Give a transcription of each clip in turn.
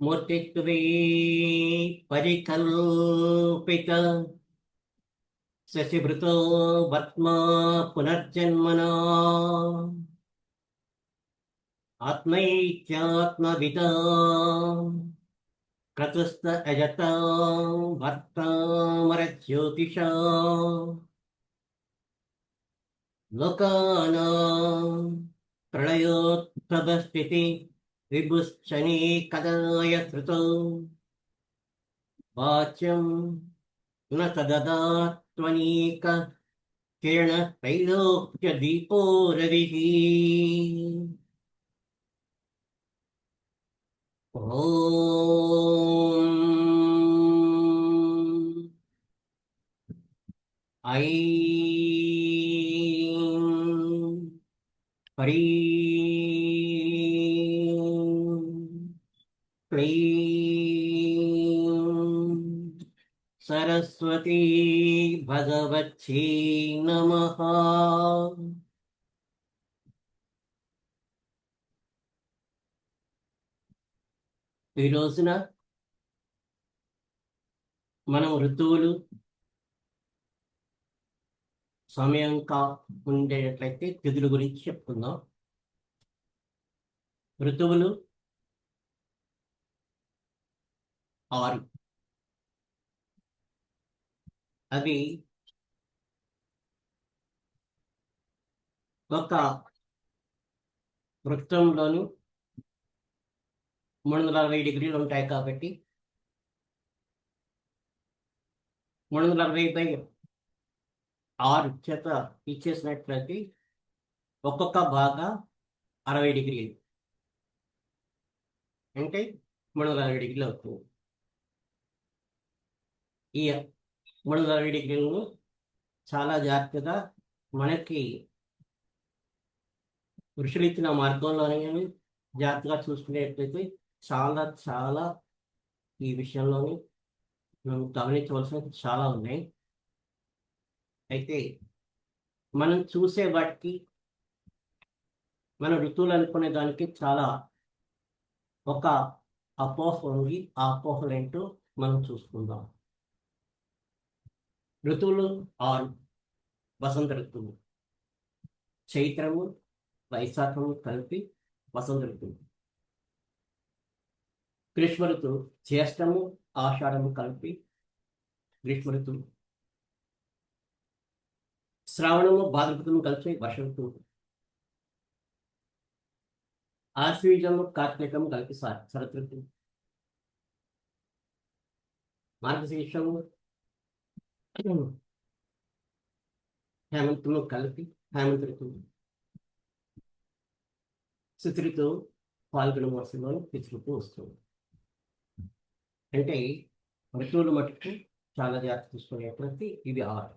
మూర్తిత్వే పరికల్పిత శశిభృతో భస్మా పునర్జన్మనా ఆత్మైత్యాత్మవిదా క్రతుస్థ అజత భర్తామరజ్యోతిషా లోకానాం ప్రళయోత్పవస్థితి విభుశ్చనీకదాయ శృతౌ వాచ్యం న తదదాత్వనీక కిరణ త్రైలోక్య దీపో రవిః. ఓం ఐం హ్రీం క్లీం సరస్వతీ భగవత్యై నమః. ఈ రోజున మనం ఋతువులు సమయంగా ఉండేటట్లయితే తిథుల గురించి చెప్పుకుందాం. ఋతువులు 6. అవి ఒక వృత్తంలోని 360 డిగ్రీలు ఉంటాయి కాబట్టి 360/6 చేత ఇచ్చేసినట్లయితే ఒక్కొక్క బాగా 60 డిగ్రీలు అంటే 360 డిగ్రీలు అవుతుంది. ఈ 360 డిగ్రీలను చాలా జాగ్రత్తగా మనకి ఋషులు ఇచ్చిన మార్గంలోనే జాగ్రత్తగా చూసుకునేట్లయితే చాలా చాలా ఈ విషయంలోని మనం గమనించవలసినవి చాలా ఉన్నాయి. అయితే మనం చూసే వాటికి మన ఋతువులు అనుకునే దానికి చాలా ఒక అపోహ ఉంది. ఆ అపోహలు ఏంటో మనం చూసుకుందాం. ఋతువులు 6. వసంత ఋతువు చైత్రము వైశాఖము కలిపి వసంత ఋతువు. గ్రీష్మ ఋతువు జ్యేష్టము ఆషాఢము కలిపి గ్రీష్మ ఋతువు. శ్రావణము భాద్రపదము కలిపి వర్ష ఋతువు. ఆశ్వీజము కార్తీకము కలిపి శరత్ ఋతువు. మార్గశీర్షము హేమంతము కలిపి హేమంత ఋతువు. శిశి ఋతువు పాల్గొన మాసంలో శిశి ఋతువు వస్తుంది. అంటే ఋతువులు మటుకు చాలా జాగ్రత్త తీసుకునేటువంటి ఇవి 6.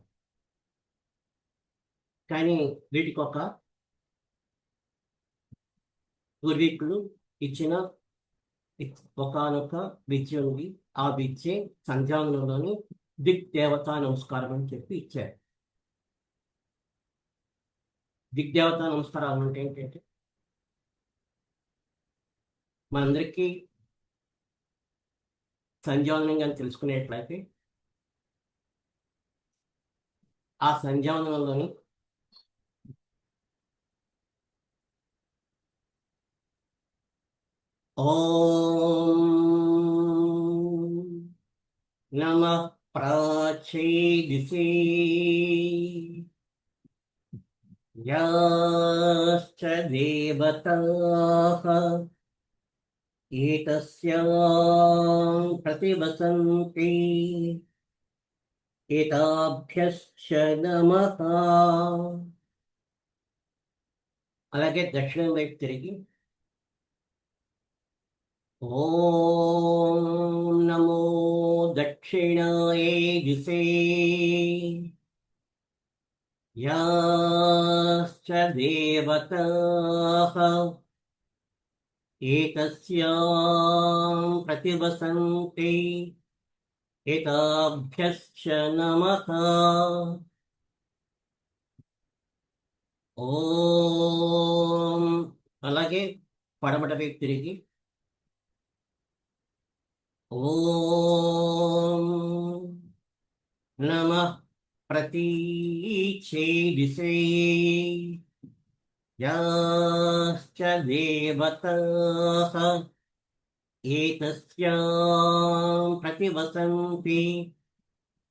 కానీ వీటికి ఒక పూర్వీకులు ఇచ్చిన ఒకనొక విద్య ఉంది. ఆ విద్య సంధ్యాంగంలోని దిగ్దేవతా నమస్కారం అని చెప్పి ఇచ్చారు. దిగ్దేవతా నమస్కారాలు అంటే ఏంటంటే మనందరికీ సంధ్యావనం కానీ తెలుసుకునేట్లయితే ఆ సంధ్యావనంలోని ఓం నమః ప్రాచ్యాయ ఛేదిసి యాశ్చ దేవతాః ఏతస్యాం ప్రతివసంతి ఏతాభ్యశ్చ నమః. అలాగే దక్షిణం వైపు తిరిగి ఓం నమో దక్షిణాయ దిశే యాశ్చ దేవతాః ఏతస్యాం ప్రతివసంతి ఏతాభ్యశ్చ నమః. ఓం. అలాగే పడమట వైపు తిరిగి ఓం నమః ప్రతీచే దిశే యాశ్చ దేవతాః ఏతస్యాం ప్రతివసంతి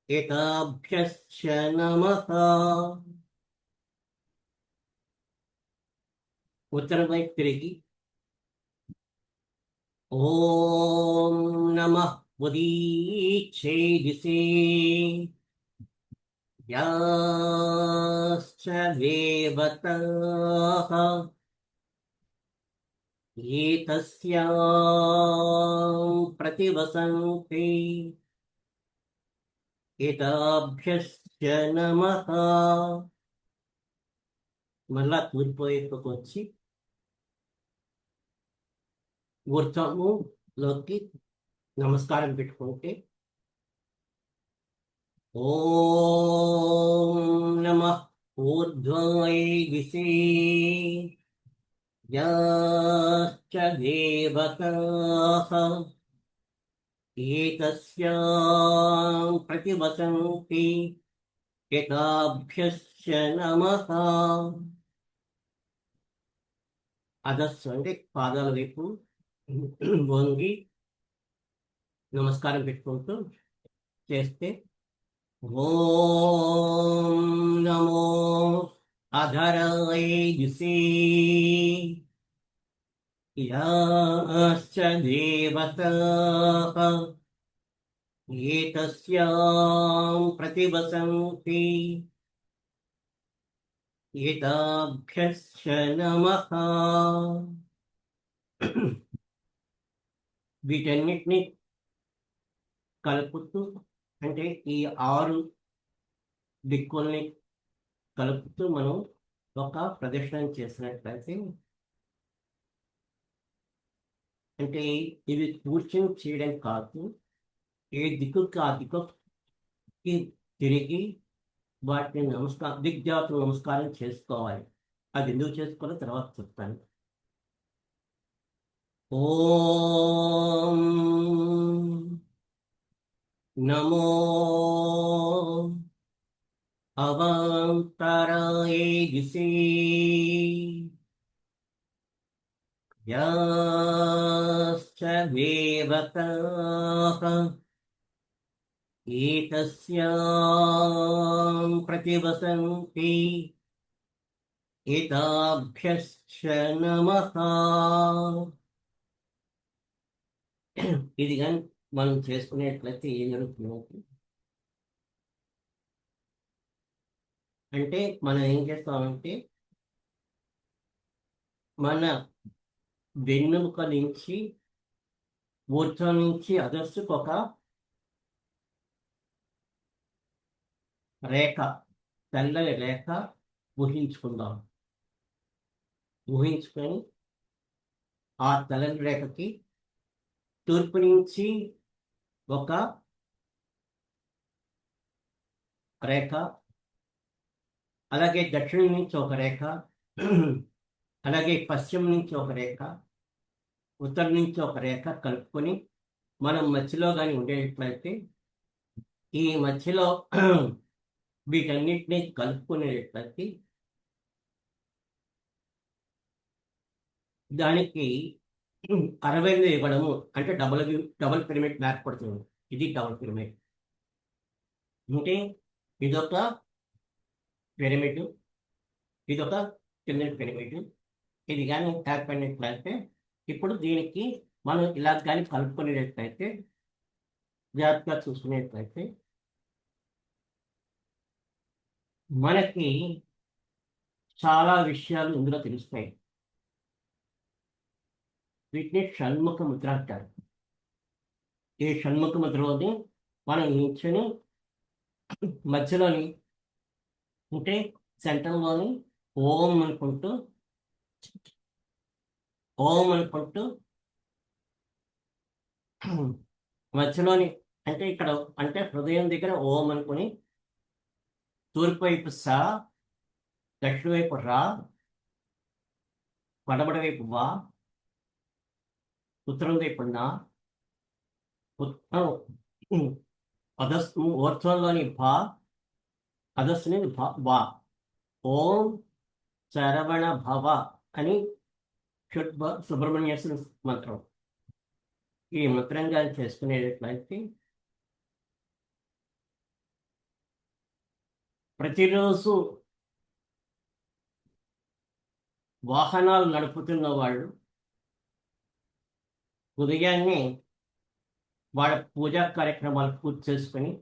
ఏతాభ్యశ్చ నమః. ఉత్తరం వైపు తిరిగి ఓం నమః ఉదీచే దిశే యాశ్చ దేవతాః ఏతస్యాం ప్రతివసంతి ఏతాభ్యశ్చ నమః. మళ్ళా తూర్పు వైపుకు వచ్చి ఊర్ధ్వములోకి నమస్కారం పెట్టుకుంటే ఓం నమః ఊర్ధ్వాయ దిశే యాశ్చ దేవతాః ఏతస్యాం ప్రతివసంతి ఏతాభ్యశ్చ నమః. అధస్సు అంటే పాదాల వైపు వంగి నమస్కారం పెట్టుకుంటూ చేస్తే ఓం నమో అధరాయ దిశే యాశ్చ దేవతాః ఏతస్యాం ప్రతివసంతి ఏతాభ్యశ్చ నమః. వీటన్నిటిని కలుపుతూ అంటే ఈ 6 దిక్కుల్ని కలుపుతూ మనం ఒక ప్రదక్షిణ చేసినట్లయితే అంటే ఇవి కూర్చొని చేయడం కాదు, ఏ దిక్కుకి ఆ దిక్కుకి తిరిగి వాటిని దిగ్జాతులు నమస్కారం చేసుకోవాలి. అది ఎందుకు చేసుకోవాలో తర్వాత చెప్తాను. ఓం నమో అవాంతరాయ దిశే యాశ్చ దేవతాః ఏతస్యాం ప్రతివసంతి ఏతాభ్యశ్చ నమః. ఇది కానీ మనం చేసుకునేట్లయితే ఏం జరుగుతుంది అంటే మనం ఏం చేస్తామంటే మన వెన్నెముక నుంచి ఊర్ధ్వం నుంచి అధస్సుకు ఒక రేఖ, తెల్లని రేఖ ఊహించుకుందాం. ఊహించుకొని ఆ తెల్లని రేఖకి తూర్పు నుంచి ఒక రేఖ, అలాగే దక్షిణం నుంచి ఒక రేఖ, అలాగే పశ్చిమ నుంచి ఒక రేఖ, ఉత్తరం నుంచి ఒక రేఖ కలుపుకొని మనం మధ్యలో కానీ ఉండేటట్లయితే ఈ మధ్యలో వీటన్నిటినీ కలుపుకునేటట్లయితే దానికి 60 ఇవ్వడము అంటే డబుల్ పిరమిడ్ ఏర్పడుతుంది. ఇది డబుల్ పిరమిడ్. అంటే ఇదొక పిరమిడ్, ఇదొక కింద పిరమిడ్. ఇది కానీ ఏర్పడినట్లయితే ఇప్పుడు దీనికి మనం ఇలా కానీ కలుపుకునేటట్లయితే, జాగ్రత్తగా చూసుకునేట్లయితే మనకి చాలా విషయాలు ఇందులో తెలుస్తాయి. వీటిని షణ్ముఖ ముద్ర అంటారు. ఈ షణ్ముఖ ముద్రలోని మనం నిల్చొని మధ్యలోని అంటే సెంటర్లోని ఓం అనుకుంటూ ఓం అనుకుంటూ మధ్యలోని అంటే ఇక్కడ అంటే హృదయం దగ్గర ఓం అనుకుని తూర్పు వైపు సా, దక్షిణ వైపు రా, పడమటి వైపు వా, ఉత్తరం వైపు నా, అధస్సు ఊర్ధ్వంలోని భా, అధస్సుని వా. ఓం శరవణ భవ అని సుబ్రహ్మణ్యేశ్వర మంత్రం. ఈ మంత్రంగా చేసుకునేటట్లయితే ప్రతిరోజు వాహనాలు నడుపుతున్న వాళ్ళు ఉదయాన్నే వాళ్ళ పూజా కార్యక్రమాలు పూర్తి చేసుకొని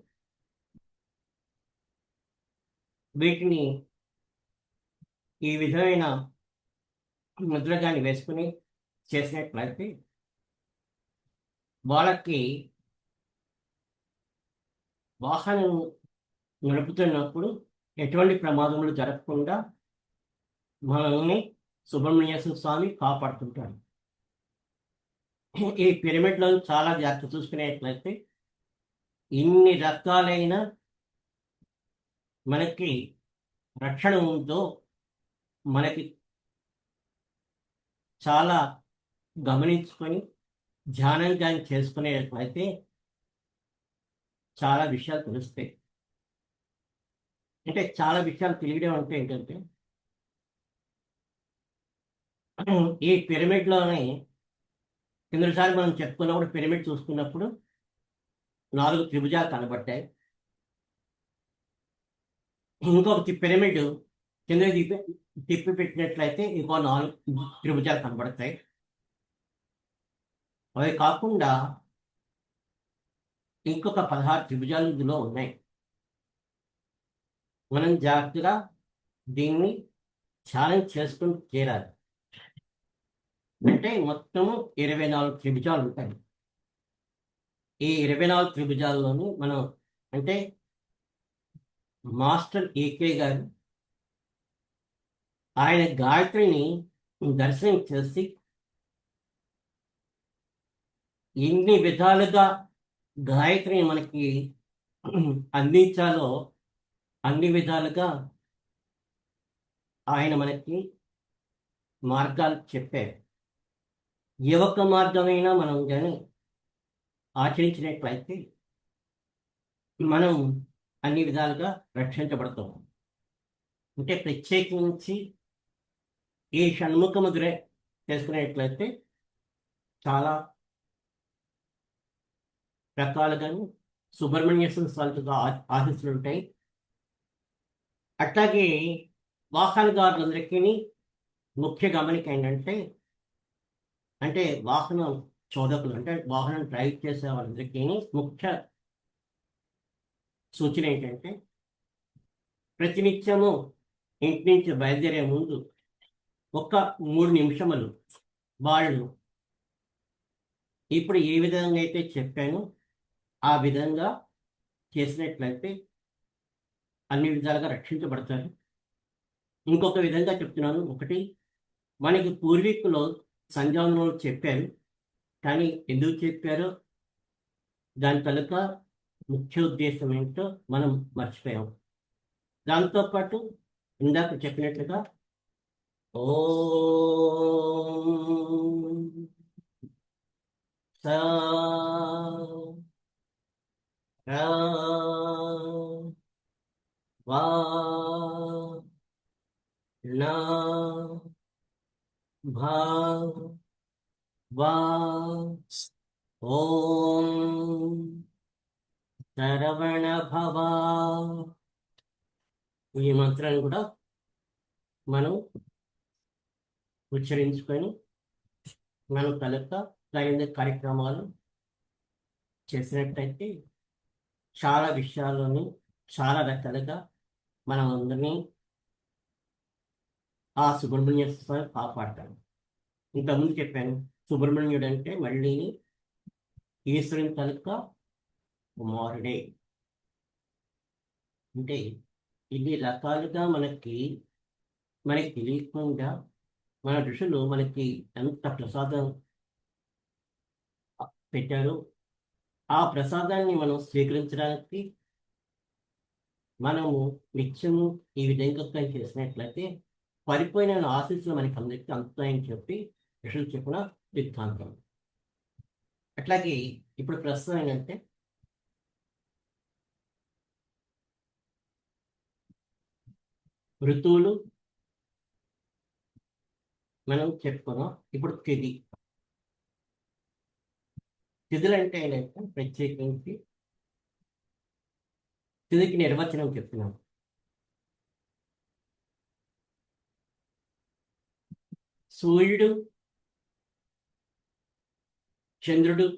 వీటిని ఈ విధమైన ముద్రగాన్ని వేసుకుని చేసినట్లయితే వాళ్ళకి వాహనం నడుపుతున్నప్పుడు ఎటువంటి ప్రమాదములు జరగకుండా మనల్ని సుబ్రహ్మణ్యేశ్వర స్వామి కాపాడుతుంటాడు. ఈ పిరమిడ్లో చాలా జాగ్రత్త చూసుకునేట్లయితే ఇన్ని రకాలైన మనకి రక్షణ ఉందో మనకి చాలా గమనించుకొని ధ్యానం కానీ చేసుకునేట్లయితే చాలా విషయాలు తెలుస్తాయి. అంటే చాలా విషయాలు తెలియడం అంటే ఏంటంటే ఈ పిరమిడ్లోనే కిందసారి మనం చెప్పుకున్నప్పుడు పిరమిడ్ చూసుకున్నప్పుడు 4 త్రిభుజాలు కనబడ్డాయి. ఇంకొక పిరమిడ్ కింద తిప్పి పెట్టినట్లయితే ఇంకో 4 త్రిభుజాలు కనబడతాయి. అవి కాకుండా ఇంకొక 16 త్రిభుజాలు ఇందులో ఉన్నాయి. మనం జాగ్రత్తగా దీన్ని ధ్యానం చేసుకుని చేరాలి. అంటే మొత్తము 24 త్రిభుజాలు ఉంటాయి. ఈ 24 త్రిభుజాల్లోని మనం అంటే మాస్టర్ ఏకే గారు ఆయన గాయత్రిని దర్శనం చేసి ఎన్ని విధాలుగా గాయత్రిని మనకి అందించాలో అన్ని విధాలుగా ఆయన మనకి మార్గాలు చెప్పారు. ఏ ఒక్క మార్గమైనా మనం కానీ ఆచరించినట్లయితే మనం అన్ని విధాలుగా రక్షించబడతాం. అంటే ప్రత్యేకించి ఈ షణ్ముఖ ముద్ర చేసుకునేట్లయితే చాలా రకాలుగాను సుబ్రహ్మణ్యేశ్వర స్వామిగా ఆశీస్సులు ఉంటాయి. అట్లాగే వాహనదారులందరికీ ముఖ్య గమనిక ఏంటంటే అంటే వాహనం చోదకులు అంటే వాహనం డ్రైవ్ చేసే వాళ్ళందరికీ ముఖ్య సూచన ఏంటంటే ప్రతినిత్యము ఇంటి నుంచి బయలుదేరే ముందు ఒక 3 నిమిషములు వాళ్ళు ఇప్పుడు ఏ విధంగా అయితే చెప్పానో ఆ విధంగా చేసినట్లయితే అన్ని విధాలుగా రక్షించబడతారు. ఇంకొక విధంగా చెప్తున్నాను. ఒకటి, మనకి పూర్వీకులు సంధ్యావందనాలు చెప్పారు, కానీ ఎందుకు చెప్పారో దాని తలక ముఖ్య ఉద్దేశం ఏంటో మనం మర్చిపోయాం. దాంతోపాటు ఇందాక చెప్పినట్లుగా ఓం సా రా వా నా భా వా ఓం శరవణ భవ. ఈ మంత్రాన్ని కూడా మనం ఉచ్చరించుకొని మనం కనుక దైనందిక కార్యక్రమాలు చేసినట్టయితే చాలా విషయాల్లోని చాలా రకాలుగా మనం అందరినీ ఆ సుబ్రహ్మణ్య స్వామి కాపాడతాడు. ఇంతకుముందు చెప్పాను, సుబ్రహ్మణ్యుడు అంటే మళ్ళీ ఈశ్వరుని కనుక కుమారుడే. అంటే ఇన్ని రకాలుగా మనకి తెలియకుండా మన ఋషులు మనకి ఎంత ప్రసాదం పెట్టారు. ఆ ప్రసాదాన్ని మనం స్వీకరించడానికి మనము నిత్యము ఈ విధంగా చేసినట్లయితే పరిపోయిన ఆశీస్సులు మనకి అందరికీ అందుతాయని చెప్పి ఋషులు చెప్పిన సిద్ధాంతం. అట్లాగే ఇప్పుడు ప్రస్తుతం ఏంటంటే ఋతువులు మనం చెప్పుకున్నాం. ఇప్పుడు తిథులు అంటే ఏంటంటే ప్రత్యేకించి తిథికి నిర్వచనం చెప్తున్నాం. సూర్యుడు, చంద్రుడు,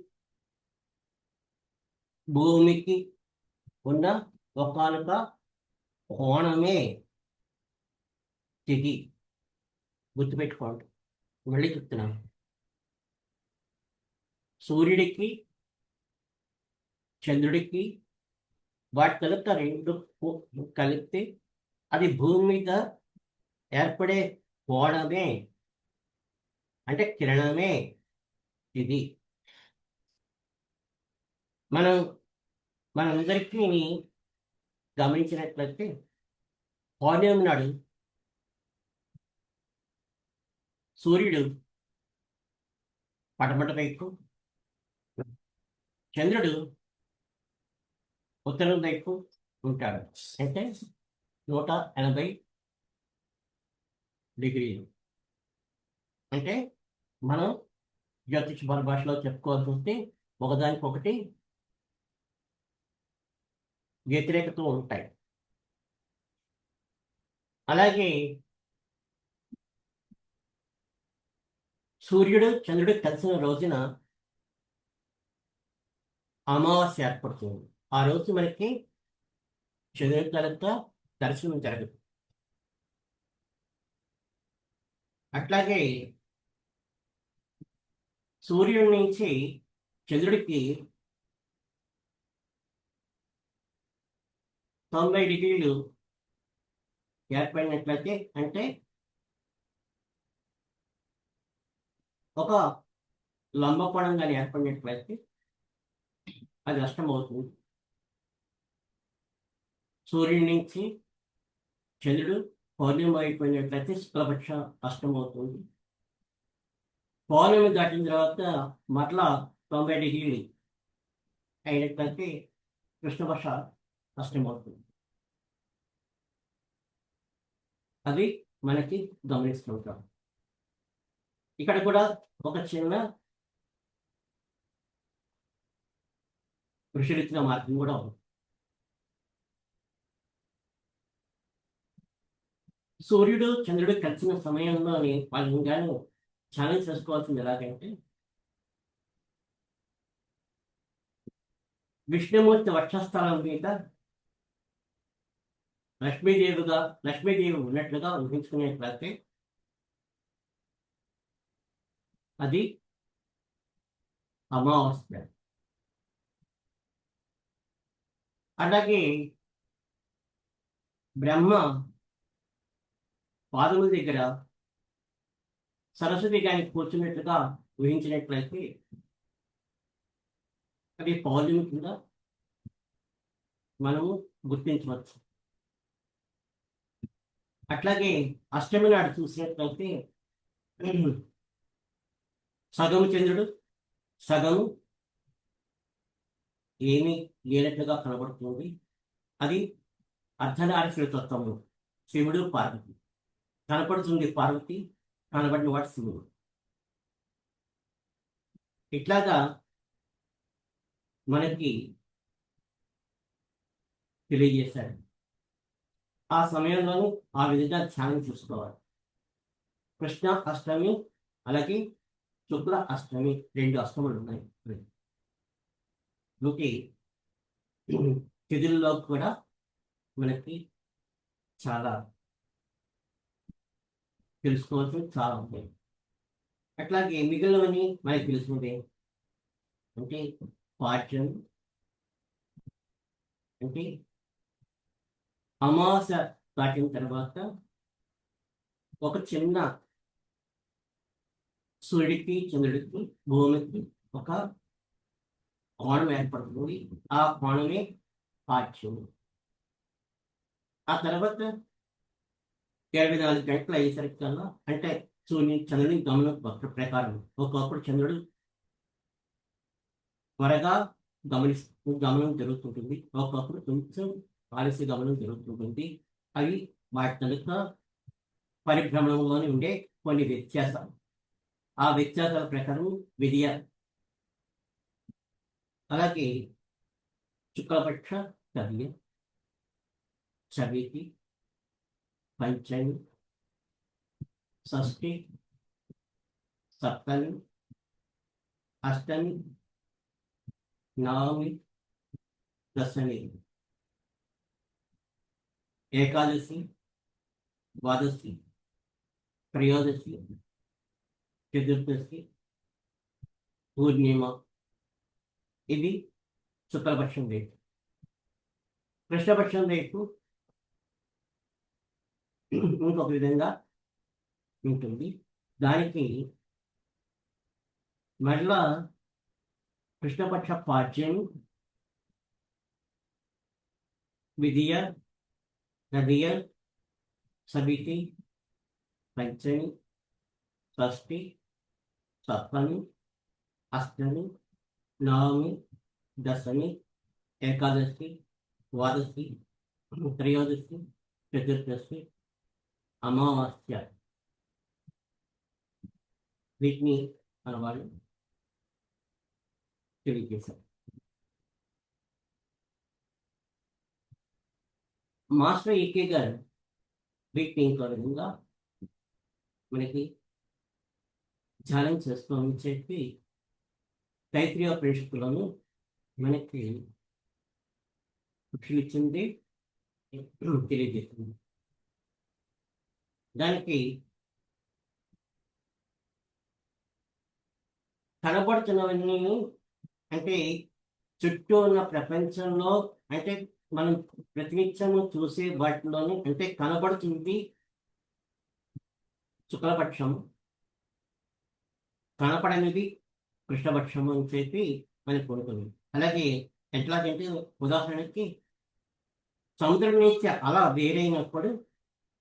భూమికి ఉన్న ఒకానొక కోణమే తిథి. గుర్తుపెట్టుకోండి, మళ్ళీ చెప్తున్నాను. సూర్యుడికి, చంద్రుడికి వాటి కనుక రెండు కలిపితే అది భూమి మీద ఏర్పడే కోణమే, అంటే కిరణమే ఇది. మనందరికీ గమనించినట్లయితే పౌర్ణమి నాడు సూర్యుడు పడమట వైపు, చంద్రుడు ఉత్తరం వైపు ఉంటాడు. అంటే 180 డిగ్రీలు. అంటే మనం జ్యోతిష భాషలో చెప్పుకోవాల్సి వస్తే ఒకదానికొకటి వ్యతిరేకత ఉంటాయి. అలాగే సూర్యుడు, చంద్రుడు కలిసిన రోజున అమావాస్య ఏర్పడుతుంది. ఆ రోజు మనకి చంద్రుడి కనుక దర్శనం జరగదు. అట్లాగే సూర్యుడి నుంచి చంద్రుడికి 90 డిగ్రీలు ఏర్పడినట్లయితే, అంటే ఒక లంబకోణం కానీ ఏర్పడినట్లయితే అది అష్టమవుతుంది. సూర్యుడి నుంచి చంద్రుడు పౌర్ణమి అయిపోయినట్లయితే శుక్లపక్ష అష్టమవుతుంది. పౌర్ణమి దాటిన తర్వాత మరలా 90 డిగ్రీలు అయినట్లయితే కృష్ణపక్ష అష్టమవుతుంది. అది మనకి గమనిస్తుంటాం. ఇక్కడ కూడా ఒక చిన్న ఋషులిచ్చిన మార్గం కూడా ఉంది. సూర్యుడు, చంద్రుడు కలిసిన సమయంలోని వాళ్ళని కానీ ఛాలెంజ్ చేసుకోవాల్సింది ఎలాగంటే, విష్ణుమూర్తి వక్షస్థలం మీద లక్ష్మీదేవి ఉన్నట్లుగా ఊహించుకునేట్లయితే అది అమావాస్య. అలాగే బ్రహ్మ పాదముల దగ్గర సరస్వతి గాని కూర్చున్నట్లుగా ఊహించినట్లయితే అది పౌర్ణమి కింద మనము గుర్తించవచ్చు. అట్లాగే అష్టమి నాడు చూసినట్లయితే సగము చంద్రుడు, సగము ఏమీ లేనట్లుగా కనబడుతుంది. అది అర్ధనారీశ్వర తత్వము, శివుడు, పార్వతి. కనపడుతుంది పార్వతి, కనబడిన వాడు శివుడు. ఇట్లాగా మనకి తెలియజేశాడు. ఆ సమయంలోనూ ఆ విధంగా ధ్యానం చూసుకోవాలి. కృష్ణ అష్టమి అలాగే శుక్ల అష్టమి 2 అష్టములు ఉన్నాయి. వీటి తిథుల్లో కూడా మనకి చాలా తెలుసుకోవాల్సి చాలా ఉంటాయి. అట్లాగే మిగిలినవన్నీ మనకి తెలుసుకుంటే అంటే పాఠ్యం అంటే అమావాస్య దాటిన తర్వాత ఒక చిన్న సూర్యుడికి చంద్రుడికి భూమికి ఒక కోణం ఏర్పడుతుంది. ఆ కోణమే పాఠ్యం. ఆ తర్వాత 24 గంటలు అయ్యేసరికి కల్లా అంటే చంద్రుని గమనం ప్రకారం ఒకప్పుడు చంద్రుడు త్వరగా గమనం జరుగుతుంటుంది, ఒకప్పుడు కొంచెం ఆలస్య గమనం జరుగుతుంటుంది. అవి వాటి కనుక పరిభ్రమణంలోనే ఉండే కొన్ని వ్యత్యాసాలు. ఆ వ్యత్యాసాల ప్రకారం విధియ అలాగే శుక్లపక్ష తదియ చవితి పంచమి షష్ఠి సప్తమి అష్టమి నవమి దశమి ఏకాదశి ద్వాదశి త్రయోదశి చతుర్దశి పూర్ణిమ ఇది శుక్లపక్షం రేటు. కృష్ణపక్షం రేటు ఇంకొక విధంగా ఉంటుంది. దానికి మరలా కృష్ణపక్ష పాఠ్యం విధియ నదియ సవితి పంచమి షష్ఠి సప్తమి అష్టమి నవమి దశమి ఏకాదశి ద్వాదశి త్రయోదశి చతుర్దశి అమావాస్య వీటిని మనవాళ్ళు తెలియజేశారు. మాస్టర్ ఈకే గారు వీటిని ఇంకో విధంగా మనకి ధ్యానం చేసుకోమని చెప్పి తైత్రీయ ఉపనిషత్తులను మనకి ఇచ్చింది తెలియజేస్తుంది. దానికి కనబడుతున్నవన్నీ అంటే చుట్టూ ఉన్న ప్రపంచంలో అంటే మనం ప్రతినిత్యము చూసే వాటిలోని అంటే కనబడుతుంది శుక్లపక్షం, కనపడనిది కృష్ణపక్షం అని చెప్పి మనకు ఉంటుంది. అలాగే ఎట్లాగంటే ఉదాహరణకి సముద్రం నుంచి అలా వేరైనప్పుడు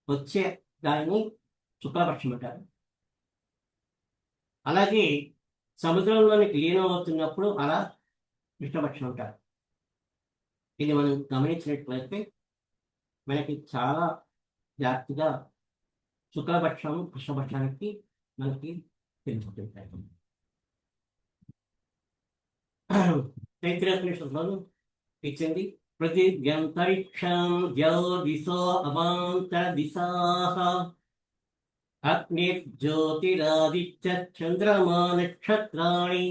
వచ్చే దాన్ని శుక్లపక్షం అంటారు. అలాగే సముద్రంలోనికి లీనం అవుతున్నప్పుడు అలా కృష్ణపక్షం అంటారు. ఇది మనం గమనించినట్లయితే మనకి చాలా జాగ్రత్తగా శుక్లపక్షం కృష్ణపక్షానికి మనకి తెలుసుకుంటాయి. తైత్రీయోపనిషత్తులోను ఇచ్చింది పృథివ్యంతరిక్షం దిశో అవాంతర దిశాః అగ్నిర్జ్యోతిరాదిత్య చంద్రమా నక్షత్రాణి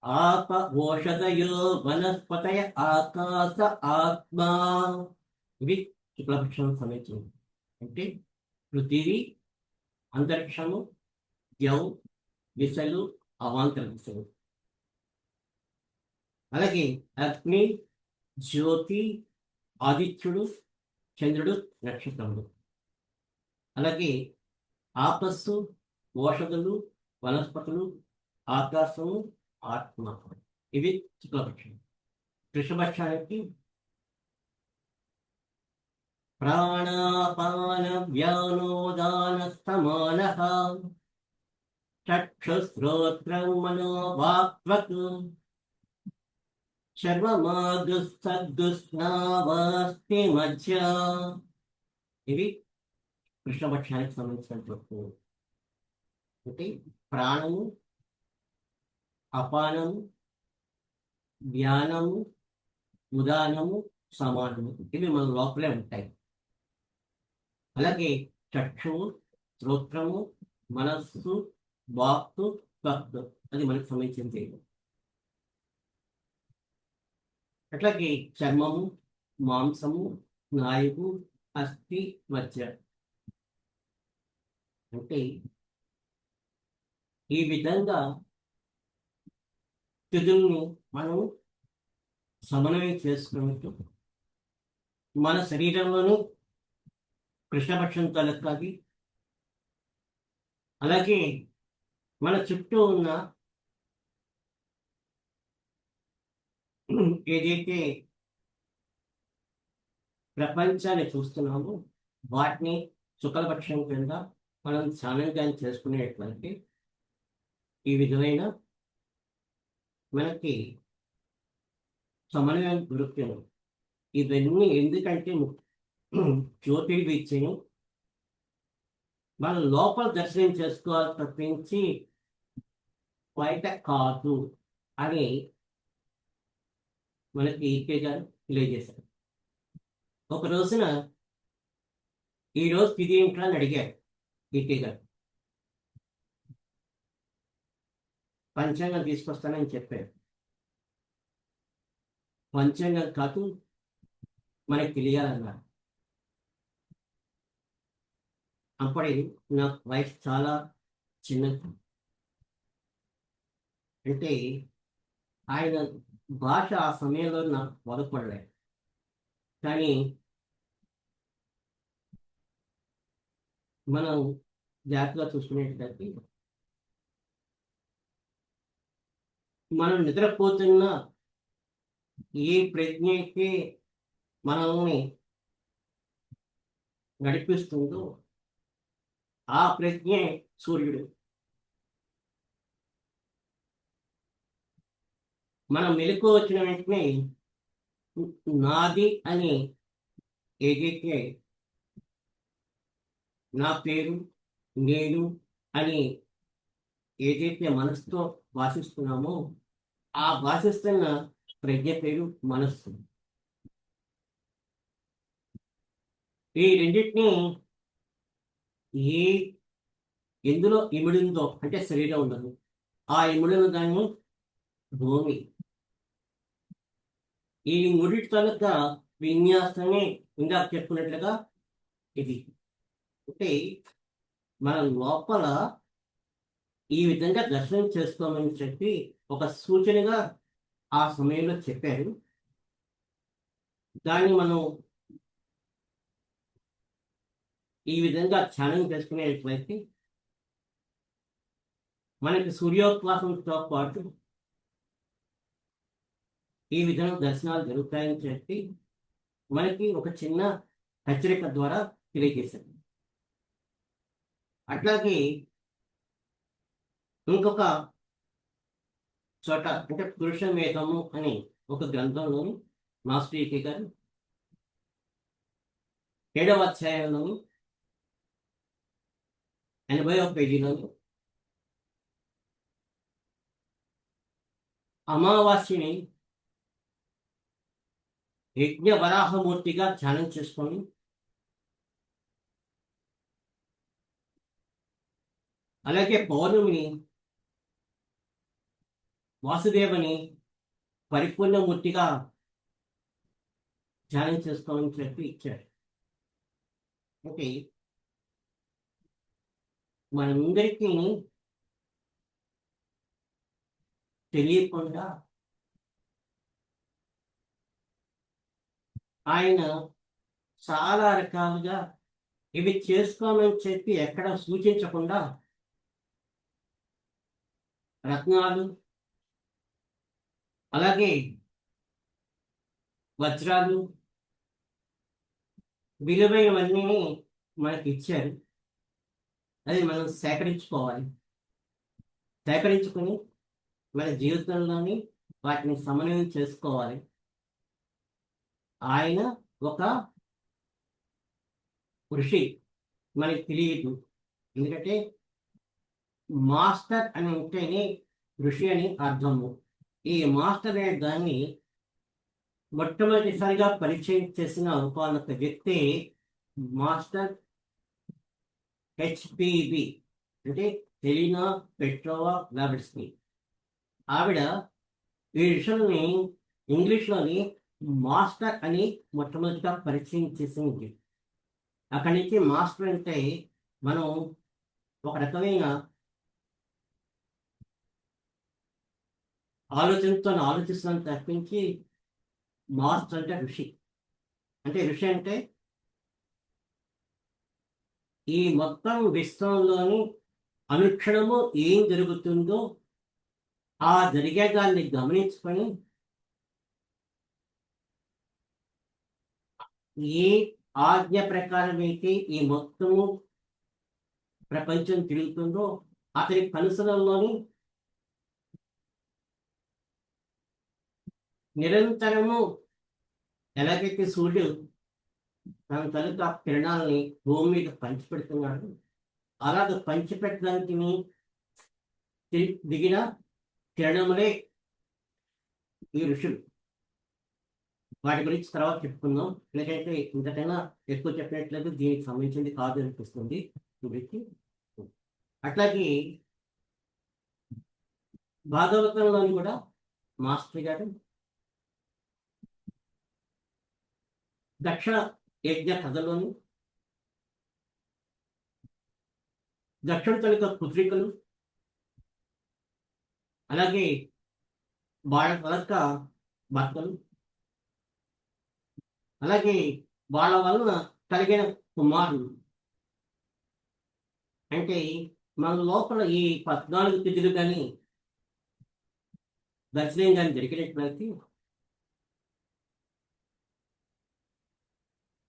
ఆప ఓషధయో వనస్పతయ ఆకాశ ఆత్మా. ఇవి శుక్లపక్షం సంబంధించింది. అంటే పృథివీ, అంతరిక్షము, ద్యౌ దిశలు, అవాంతర దిశలు. అలాగే అగ్ని, జ్యోతి, ఆదిత్యుడు, చంద్రుడు, నక్షత్రములు. అలాగే ఆపస్సు, ఓషధులు, వనస్పతులు, ఆకాశము, ఆత్మ. ఇవి శుక్లపక్షం. కృష్ణపక్షానికి ప్రాణాపాన వ్యానోదానస్తమానః చక్షుశ్రోత్రం మనోవాక్త్వక్ శర్వమాగస్థద్గుస్నావాస్తి మధ్య. ఇవి కృష్ణపక్షానికి సంబంధించినటువంటి అంటే ప్రాణము, అపానము, వ్యానము, ఉదానము, సమాధులు ఇవి మన లోపలే ఉంటాయి. అలాగే చక్షువు, శ్రోత్రము, మనస్సు, వాక్కు, త్వక్కు అది మనకు సంబంధించింది. అట్లాగే చర్మము, మాంసము, స్నాయువు, అస్థి, మజ్జ అంటే ఈ విధంగా తుదుల్ని మనం సమన్వయం చేసుకున్నట్టు మన శరీరంలోనూ కృష్ణపక్షం తలెత్తాలి. అలాగే మన చుట్టూ ఉన్న ఏదైతే ప్రపంచాన్ని చూస్తున్నామో వాటిని శుక్లపక్షం కింద మనం సానంగాన్ని చేసుకునేటువంటి ఈ విధమైన మనకి సమన్వయం దొరుకుతుంది. ఇవన్నీ ఎందుకంటే జ్యోతిర్విద్యను మన లోపల దర్శనం చేసుకోవాలి తప్పించి బయట కాదు అని మనకి ఈకే గారు తెలియజేశారు. ఒక రోజున ఈరోజు తిథి ఏంట్రా అని అడిగారు ఈకే గారు. పంచాంగం తీసుకొస్తానని చెప్పారు. పంచాంగం కాదు మనకి తెలియాలన్నారు. అప్పుడే నా వయసు చాలా చిన్నది. అంటే ఆయన భాష ఆ సమయంలో నాకు బోధపడలేదు. కానీ మనం జాగ్రత్తగా చూసుకునేటప్పటికీ మనం నిద్రపోతున్న ఏ ప్రజ్ఞ అయితే మనల్ని నడిపిస్తుందో ఆ ప్రజ్ఞే సూర్యుడు. మనం మెలకు వచ్చిన వెంటనే నాది అని ఏదైతే నా పేరు నేను అని ఏదైతే మనసుతో భాషిస్తున్నామో ఆ భాషిస్తున్న ప్రజ్ఞ పేరు మనస్సు. ఈ రెండింటినీ ఏ ఎందులో ఇమిడిందో అంటే శరీరం ఉండదు. ఆ ఇమిడిన దాన్ని భూమి. ఈ ముడిటి తాలూక విన్యాసమే ఇందాక చెప్పుకున్నట్లుగా ఇది. అంటే మన లోపల ఈ విధంగా దర్శనం చేసుకోమని చెప్పి ఒక సూచనగా ఆ సమయంలో చెప్పారు. దాన్ని మనం ఈ విధంగా ధ్యానం చేసుకునేట్లయితే మనకి సూర్యోపాసనతో పాటు ఈ విధంగా దర్శనాలు జరుగుతాయని చెప్పి మనకి ఒక చిన్న హెచ్చరిక ద్వారా తెలియజేశారు. అట్లాగే ఇంకొక చోట అంటే పురుషమేధము అని ఒక గ్రంథంలోని మాస్టర్ ఈకే గారు 7వ అధ్యాయంలోని 80వ పేజీలోని అమావాస్యని యజ్ఞ వరాహమూర్తిగా ధ్యానం చేసుకొని అలాగే పౌర్ణమిని వాసుదేవుని పరిపూర్ణమూర్తిగా ధ్యానం చేసుకోమని చెప్పి ఇచ్చారు. ఓకే, మనందరికీ తెలియకుండా ఆయన చాలా రకాలుగా ఇవి చేసుకోమని చెప్పి ఎక్కడ సూచించకుండా రత్నాలు అలాగే వజ్రాలు విలువైనవన్నీ మనకి ఇచ్చారు. అది మనం సేకరించుకోవాలి. సేకరించుకొని మన జీవితంలోని వాటిని సమన్వయం చేసుకోవాలి. ఆయన ఒక ఋషి మనకి తెలియదు. ఎందుకంటే మాస్టర్ అని ఉంటేనే ఋషి అని అర్థము. ఈ మాస్టర్ అనే దాన్ని మొట్టమొదటిసారిగా పరిచయం చేసిన ఒకానొక వ్యక్తి మాస్టర్ హెచ్పివి, అంటే హెలినా పెట్రోవా బ్లాబట్స్కీ. ఆవిడ ఈ విషయాన్ని ఇంగ్లీష్లోని మాస్టర్ అని మొట్టమొదటిగా పరిచయం చేసింది. అక్కడి నుంచి మాస్టర్ అంటే మనం ఒక రకమైన ఆలోచనతో ఆలోచిస్తున్నాం తప్పించి మాస్టర్ అంటే ఋషి. అంటే ఋషి అంటే ఈ మొత్తం విశ్వంలోని అనుక్షణము ఏం జరుగుతుందో ఆ జరిగేదాన్ని గమనించుకొని ఏ ఆజ్ఞ ప్రకారం అయితే ఈ మొత్తము ప్రపంచం తిరుగుతుందో అతని కనుసనల్లోని నిరంతరము ఎలాగైతే సూర్యుడు తన తాలూకా కిరణాలని భూమి మీద పంచిపెడుతున్నాడు, అలాగ పంచిపెట్టడానికి దిగిన కిరణములే ఈ ఋషులు. వాటి గురించి తర్వాత చెప్పుకుందాం, ఎందుకంటే ఇంతకైనా ఎక్కువ చెప్పినట్లేదు, దీనికి సంబంధించింది కాదు అనిపిస్తుంది గురించి. అట్లాగే భాగవతంలోని కూడా మాస్టర్ గారు దక్ష యజ్ఞ కథలోని దక్షుడు తొలిక పుత్రికలు, అలాగే వాళ్ళ తొలక భర్తలు, అలాగే వాళ్ళ వలన కలిగిన కుమారులు, అంటే మన లోపల ఈ 14 తిథులు కానీ దర్శనం కానీ జరిగినట్లయితే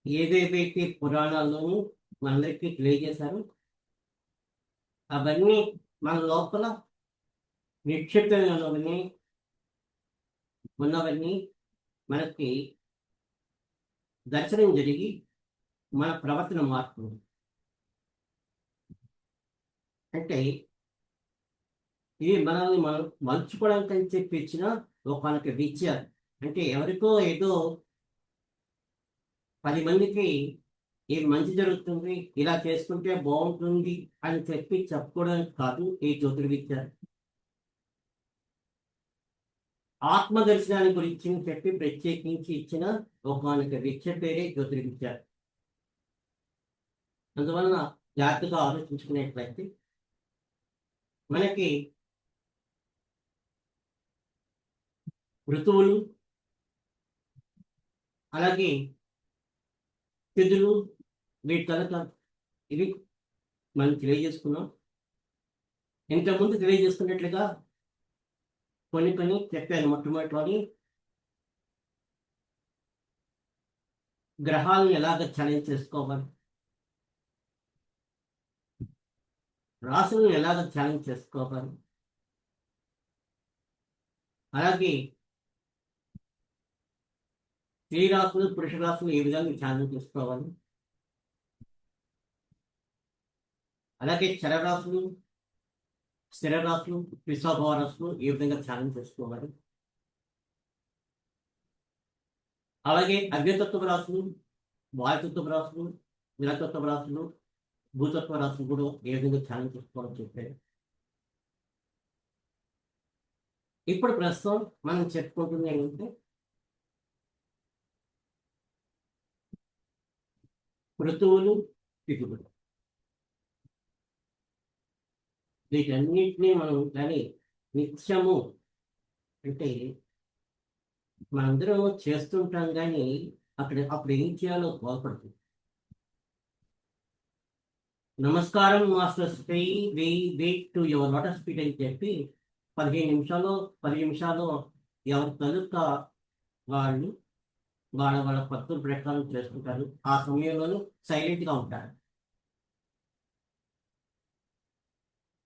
ఏదేవైతే పురాణాల్లోనూ మనందరికీ తెలియజేశారో అవన్నీ మన లోపల నిక్షిప్తమైనవన్నీ ఉన్నవన్నీ మనకి దర్శనం జరిగి మన ప్రవర్తన మారుతుంది. అంటే ఇది మనల్ని మనం మలుచుకోవడానికి అని చెప్పి ఇచ్చిన ఒకనొక విద్య. అంటే ఎవరికో ఏదో 10 మందికి ఈ మంచి జరుగుతుంది, ఇలా చేసుకుంటే బాగుంటుంది అని చెప్పి చెప్పుకోవడానికి కాదు ఈ జ్యోతిర్విద్య. ఆత్మదర్శనాన్ని గురించి చెప్పి ప్రత్యేకించి ఇచ్చిన ఒకనొక విద్య పేరే జ్యోతిర్విద్య. అందువలన జాగ్రత్తగా ఆలోచించుకునేట్లయితే మనకి ఋతువులు, అలాగే తిథులు, వీటి కనుక ఇవి మనం తెలియజేసుకున్నాం. ఇంతకుముందు తెలియజేసుకున్నట్లుగా కొన్ని చెప్పాను. మొట్టమొదటి గ్రహాలను ఎలాగ ఛాలెంజ్ చేసుకోవాలి, రాసులను ఎలాగ ఛాలెంజ్ చేసుకోవాలి, అలాగే స్త్రీ రాసులు పురుష రాసులు ఏ విధంగా ఛాలెంజ్ చేసుకోవాలి, అలాగే చరరాశులు స్థిర రాశులు విశ్వభావ రాశులు ఏ విధంగా ఛాలెంజ్ చేసుకోవాలి, అలాగే అగ్నితత్వ రాశులు, వాయుతత్వ రాశులు, జలతత్వ రాశులు, భూతత్వ రాశులు కూడా ఏ విధంగా ఛాలెంజ్ చేసుకోవాలని చెప్పారు. ఇప్పుడు ప్రస్తుతం మనం చెప్పుకుంటుంది ఏంటంటే ఋతువులు, తిథులు. వీటన్నిటినీ మనం కానీ నిత్యము అంటే మనందరం చేస్తుంటాం, కానీ అప్పుడు ఏం చేయాలో కోల్పడుతుంది. నమస్కారం master stay wait to your lotus feet అని చెప్పి 15 నిమిషాలు 10 నిమిషాలు ఎవరి తలుక వాళ్ళు వాళ్ళ పద్ధతుల ప్రకారం చేసుకుంటారు. ఆ సమయంలోనూ సైలెంట్గా ఉంటారు.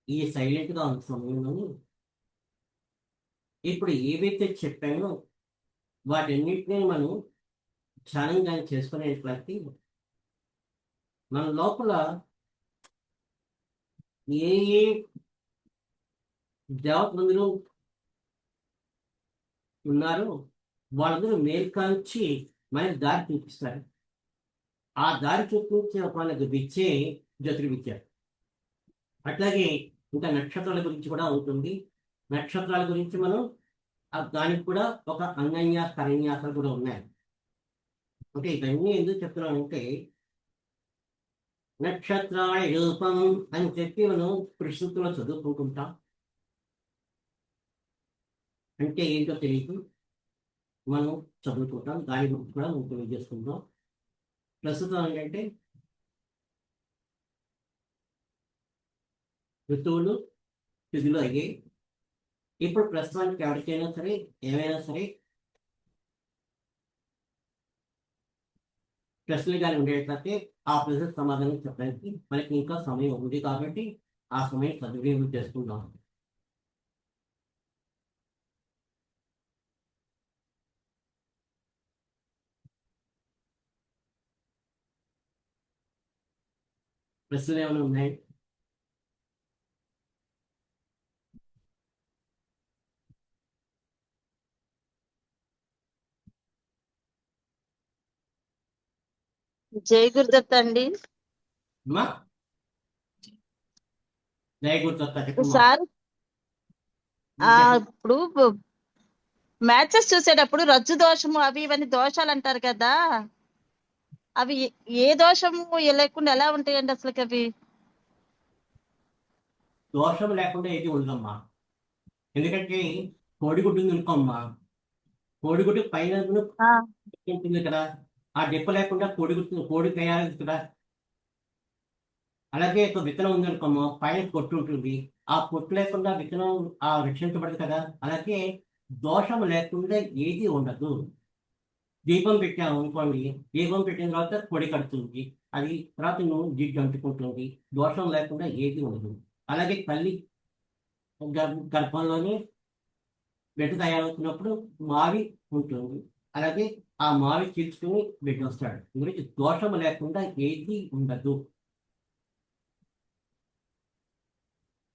ఈ సైలెంట్గా ఉన్న సమయంలోనూ ఇప్పుడు ఏవైతే చెప్పానో వాటన్నిటినీ మనం ధ్యానంగా చేసుకునేట్లయితే మన లోపల ఏ ఏ దేవతలందరూ ఉన్నారో వాళ్ళందరూ మేల్కాంచి మనకి దారి చూపిస్తారు. ఆ దారి చూపించే వాళ్ళకి విచ్చే జ్యోతిర్విద్య. అట్లాగే ఇంకా నక్షత్రాల గురించి కూడా ఉంటుంది. నక్షత్రాల గురించి మనం దానికి కూడా ఒక అంగన్యాస కరన్యాసాలు కూడా ఉన్నాయి. అంటే ఇవన్నీ ఎందుకు చెప్తున్నానంటే, నక్షత్రాల రూపం అని చెప్పి మనం ప్రస్తుతంలో చదువుకుంటుంటాం. అంటే ఏంటో తెలియదు, మనం చదువుకుంటాం. దాని గురించి కూడా మనం తెలియజేసుకుంటాం. ప్రస్తుతం ఏంటంటే ఋతువులు తిథులు అయ్యాయి. ఇప్పుడు ప్రస్తుతానికి ఎవరికైనా సరే, ఏమైనా సరే ప్రశ్నలు కానీ ఉండేటట్లయితే ఆ ప్రశ్న సమాధానం చెప్పడానికి మనకి ఇంకా సమయం ఉంది కాబట్టి ఆ సమయం సద్వినియోగం చేసుకుందాం. ప్రశ్నలు ఏమైనా ఉన్నాయి? జై గురుదత్త అండి. అమ్మా, జయ గురుదత్త చెప్పమ్మా. సార్ ఇప్పుడు మ్యాచెస్ చూసేటప్పుడు రజ్జు దోషము అవి ఇవన్నీ దోషాలు అంటారు కదా, అవి ఏ దోషము లేకుండా ఎలా ఉంటాయండి అసలు అవి? దోషం లేకుండా ఏది ఉండదమ్మా. ఎందుకంటే కోడిగుడ్డు నిలుపమ్మా, కోడిగుడ్డు పైన ఆ, ఉంటుంది కదా, ఆ డిప్ప లేకుండా కోడి తయారు కదా. అలాగే ఒక విత్తనం ఉందనుకోమో, పైన పొట్టు ఉంటుంది, ఆ పొట్టు లేకుండా విత్తనం రక్షించబడదు కదా. అలాగే దోషం లేకుండా ఏది ఉండదు. దీపం పెట్టాము అనుకోండి, దీపం పెట్టిన తర్వాత పొడి కడుతుంది, అది తర్వాత నువ్వు జిడ్డు అంటుకుంటుంది. దోషం లేకుండా ఏది ఉండదు. అలాగే తల్లి గర్భంలోనే బిడ్డ తయారవుతున్నప్పుడు మావి ఉంటుంది. అలాగే ఆ మావి చీల్చుకుని బిడ్డ వస్తాడు. గురించి దోషం లేకుండా ఏది ఉండదు.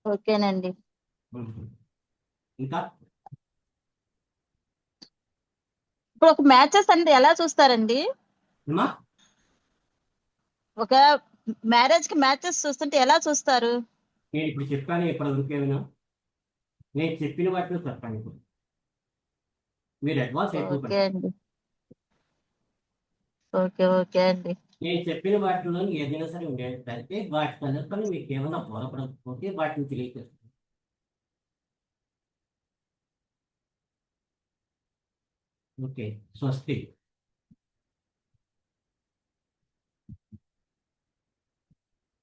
ఓకేనండి. ఇంకా ఇప్పుడు ఒక మ్యాచెస్ అంటే ఎలా చూస్తారండి? అమ్మా, ఒక మ్యారేజ్ కి మ్యాచెస్ చూస్తుంటే ఎలా చూస్తారు? నేను ఇప్పుడు చెప్పాను ఇప్పటివరకు ఏమైనా? నేను చెప్పిన వాటిలో చెప్పండి. ఇప్పుడు మీరు అడ్వాన్స్ ఓకే అయిపోకండి. అండి. ఓకే ఓకే అండి. నేను చెప్పిన వాటిలో ఏదైనా సరే ఉండేటట్లయితే వాటి కనుక మీకు ఏమైనా బోధపడకపోతే వాటిని తెలియజేస్తాను. ఓకే, స్వస్తి.